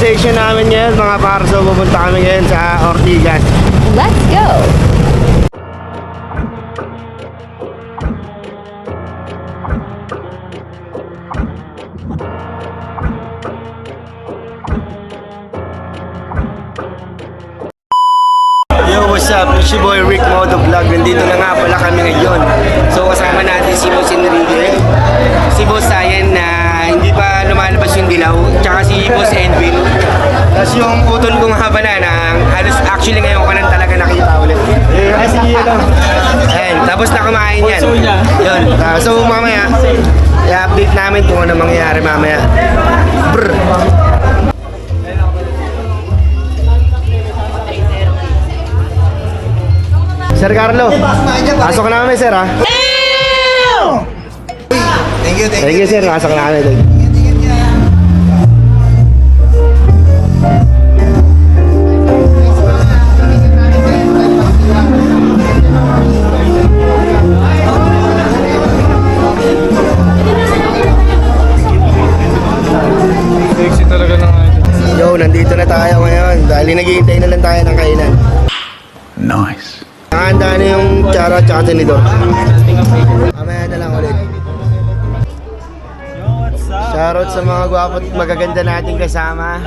destination namin ngayon mga par. So pupunta kami ngayon sa Ortigas. Let's go! Yo, what's up? It's your boy Rick Moto Vlog. Nandito na nga pala kami ngayon. So kasama natin si Boss Enrique, si Boss Sayan na hindi pa lumalabas yung dilaw, tsaka si Boss Edwin. Tapos yung utol ko nga pala na halos actually ngayon ko lang talaga nakita ulit. Kasi yun lang. Ayan, tapos na kumain yan. Yun. So mamaya, i-update namin kung ano mangyayari mamaya. Brr. Sir Carlo, pasok na kami sir ha. Thank you sir, pasok na kami. Sexy talaga ng idol. Yo, nandito na tayo ngayon dahil naghihintay na lang tayo ng kainan. Nice. Nakahanda na yung tsara at saka tinidor. Mamaya na lang ulit. Shoutout sa mga gwapo at magaganda nating kasama.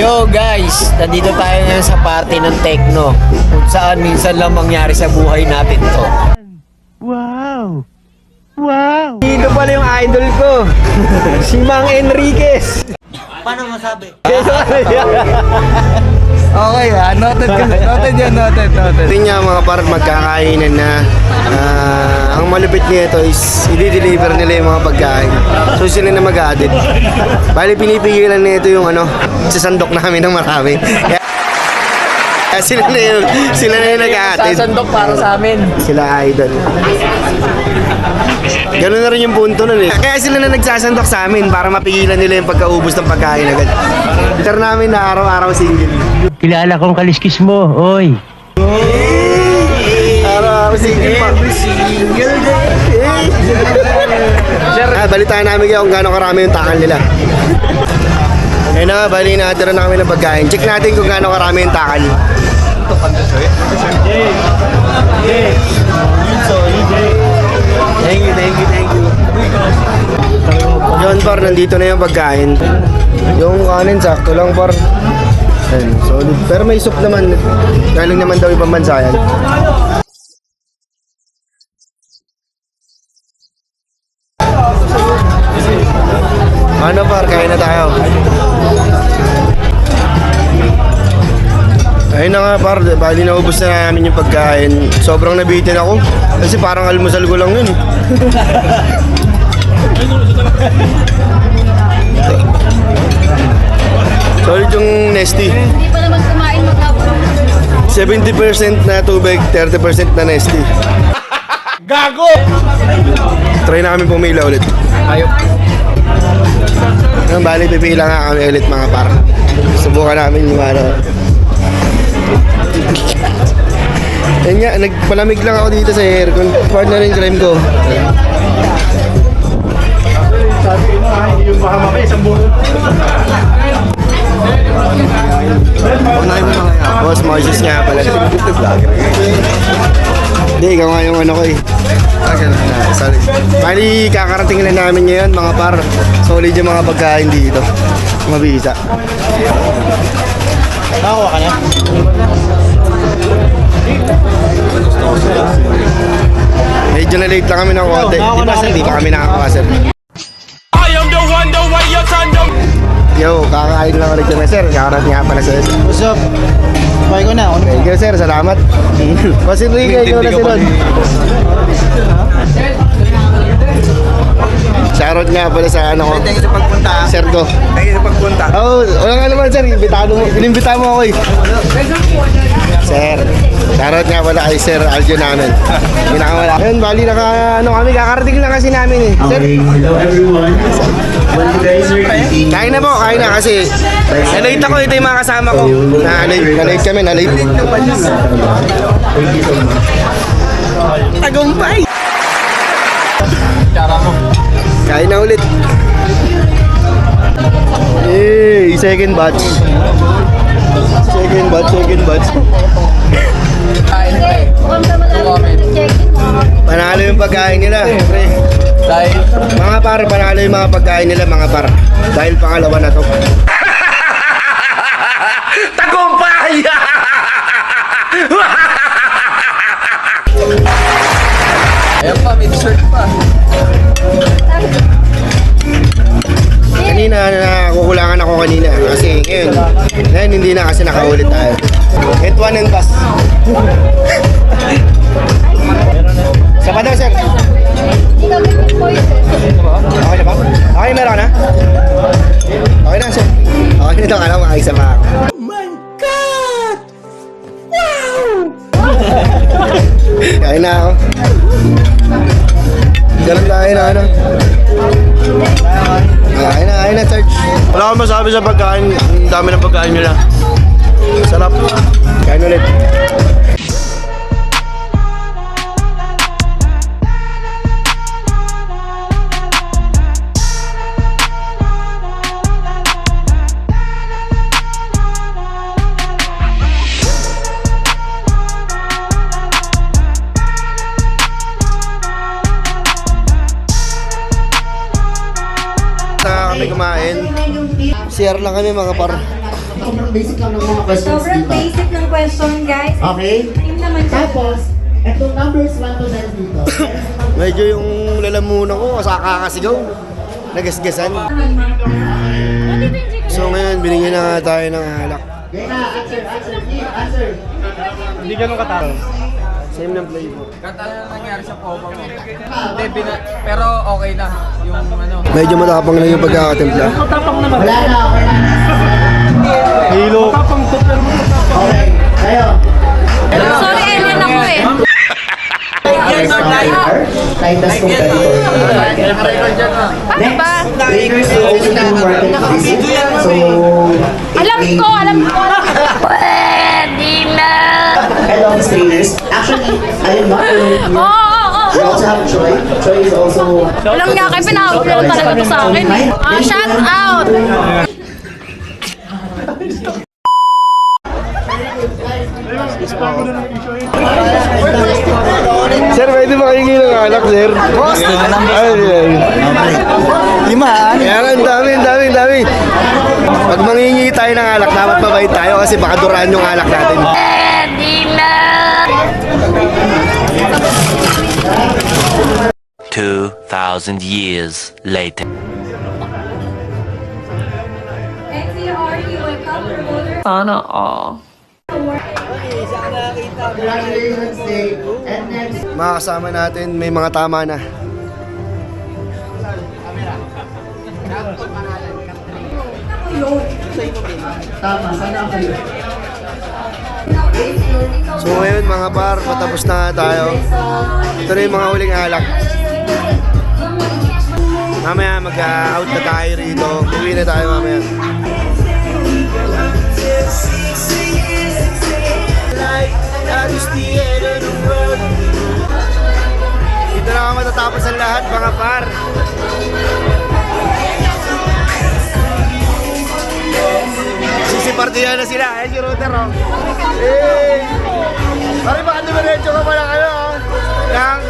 Yo guys, nandito tayo ngayon sa party ng Tekno kung saan minsan lang mangyari sa buhay natin to. Wow! Wow! Dito pala yung idol ko, si Mang Enriquez. Paano masabi? Okay noted ka. Noted yan, noted. Ito nga mga parang magkakainan na ang malupit nito is i-deliver nila yung mga pagkain. So sila na mag-a-edit. Bali pinipigilan nito yung sasandok namin ng marami. Kaya sila na yung nag-a-edit. Sasandok para sa amin. Sila idol. Ganun na rin yung punto nun eh. Kaya sila na nagsasandok sa amin para mapigilan nila yung pagkaubos ng pagkain agad. Iter namin na araw-araw single. Kilala kong kaliskis mo, oy. Araw-araw single pa. Balitaan namin kayo kung gano'ng karami yung takal nila. Ayun na nga, bali natira na kami ng pagkain. Check natin kung gano'ng karami yung takal. Thank you. Yun par, nandito na yung pagkain. Yung kanin, sakto lang par. Ayun, solid. Pero may soup naman. Galing naman daw ibang bansa yan. Ano par, kain na tayo. Ayun na nga par, bali naubos na namin yung pagkain. Sobrang nabitin ako. Kasi parang almusal ko lang yun eh. Solid yung Nesty. Hindi pa naman kumain maghapon. 70% na tubig, 30% na Nesty. Gago! Try namin pumila ulit. Ayop. Bali, pipila nga kami ulit mga par. Subukan namin yung Yan nga, nagpalamig lang ako dito sa aircon. Partner yung crime ko. Sabi ko na, yung baka mamaya isang buo. Boss Marcius nga pala. Hindi, ikaw nga yung ano ko eh. Sorry. Bali, kakarating lang namin ngayon mga par. Solid yung mga pagkain dito. Mabisa. Nakakuha ka na? Medyo na late lang kami ng konti. Di pa kami nakakuha sir. Yo, kakain lang ulit kami sir. Kakarating nga pala sir. What's up? Kumain ko na. Thank you sir, salamat. Kasi Enrique, ikaw na sila. Shoutout nga pala sa ano ko. Thank you sa pagpunta. Sir ko. Thank you sa pagpunta. Oh, wala nga naman sir, inimbita mo ako eh. Sir, Shoutout nga pala kay Sir Aljo namin. Pinakamala. Ayun, bali kami, kakarating lang kasi namin eh. Sir, Hello everyone. When you guys are eating, kain na po, kain na kasi nalate ako, ito yung mga kasama ko. Nalate kami, nalate. thank you so much. Tagumpay! Kain na ulit. Hey, second batch. Second batch. Mukhang tama lang check-in mo. Panalo yung pagkain nila. Pre. Mga par, panalo yung mga pagkain nila, mga par. Dahil pangalawa na to. Tagumpay! Ayan pa, may dessert pa. Kanina, nakukulangan ako kanina. Kasi ngayon hindi na kasi nakaulit tayo. Get one and pass. Sa pa daw, sir? Hindi ka ganyan voices. Okay na ba? Okay, meron na? Okay na, sir. Okay na ito, alam mo, isa pa ako. Oh my God! Wow! Kain na ako. Ganun kain na, ano? Kain na, Serge. Wala akong masabi sa pagkain. Ang dami ng pagkain nila. Sarap. Kain ulit. Kami kumain. CR lang kami mga par. Sobrang basic lang ng mga questions Sobrang dito. basic ng question, guys. Okay? Team naman siya. Tapos, itong numbers 1 to 9 dito. Medyo yung lalamunan ko, kakasigaw. Nagasgasan. So ngayon, binigyan na nga tayo ng alak. Okay na, answer. Answer. Hindi ganun katalo. Same ng flavor. Kata na nangyari sa popa mo. Hindi, pero okay na. Yung ano. Medyo matapang lang yung pagkakatimpla. Wala na, okay na. Hilo. Okay, tayo. Sorry, alien ako eh. Titus competitor. Paano ba? Trainers will also do market visit. So, Alam ko. Pwede na. head office trainers. Actually, I am not alone here. Oo. We also have Troy. Troy is also... Walang nga kayo, pinahawag lang talaga to sa akin eh. Shout out! Sir, pwede ba kayo ng alak, sir? Boss! Lima, ang dami. Pag mangingi tayo ng alak, dapat mabait tayo kasi baka duraan yung alak natin. Pwede na. 2,000 years later. NCR, welcome promoter. Sana all. Congratulations, Dave. And next, Mga kasama natin, may mga tama na. tama, sana kayo. So ngayon mga par, patapos na tayo. Ito na yung mga huling alak. Mamaya mag-out na tayo rito. Uwi na tayo mamaya. Dito na ako matatapos ang lahat mga par. Sisipartihan na sila. Si Router oh. Hey! Pare baka dumiretso ka pala kayo oh. Yang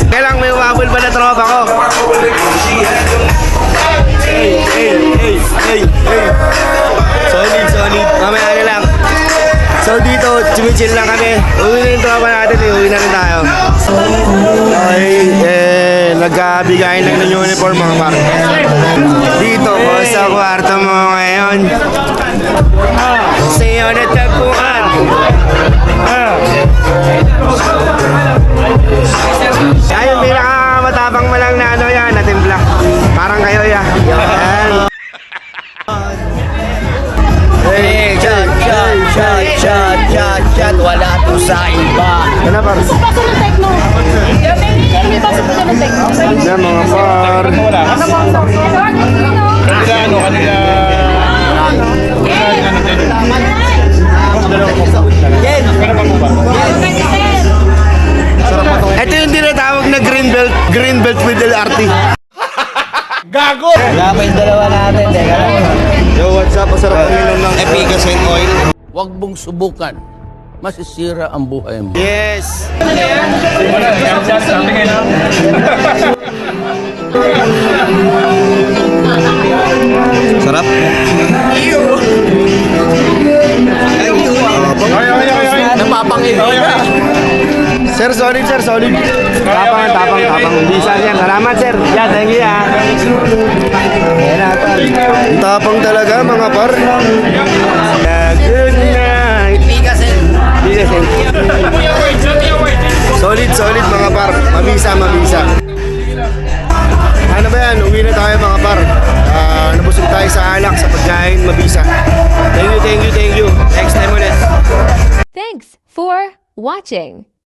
kailang may umabol pa na tropa ko. Hey. Solid. Mamaya na lang. So dito, chumichill lang kami. Uwi na yung tropa natin eh. Uwi na rin tayo. Okay, Pagkabigayin lang ng uniform mga par. Dito ko sa kwarto mo ngayon. Sa'yo natagpuan. Ayun, pinakamatapang mo lang na ano yan, natimpla. Parang kayo yan. Yan. Hey, Shot. Wala to sa iba. Ano par? Pasok ng techno. May pasok na ng techno. Yan mga par. Ito yung tinatawag na green belt with LRT. Wala pa yung dalawa natin. Teka lang. Yo, what's up? Masarap ang inom ng Efficacy Oil. Huwag mong subukan. Masisira ang buhay mo. Yes! Sarap. Napapangin. Sir, solid sir, solid. Tapang. Bisa yan. Salamat sir. Yeah, thank you ah. Ang tapang talaga mga par. Good night. Solid mga par. Mabisa. Ano ba yan? Uwi na tayo mga par. Nabusog tayo sa alak, sa pagkain, mabisa. Thank you. Next time ulit. Thanks for watching.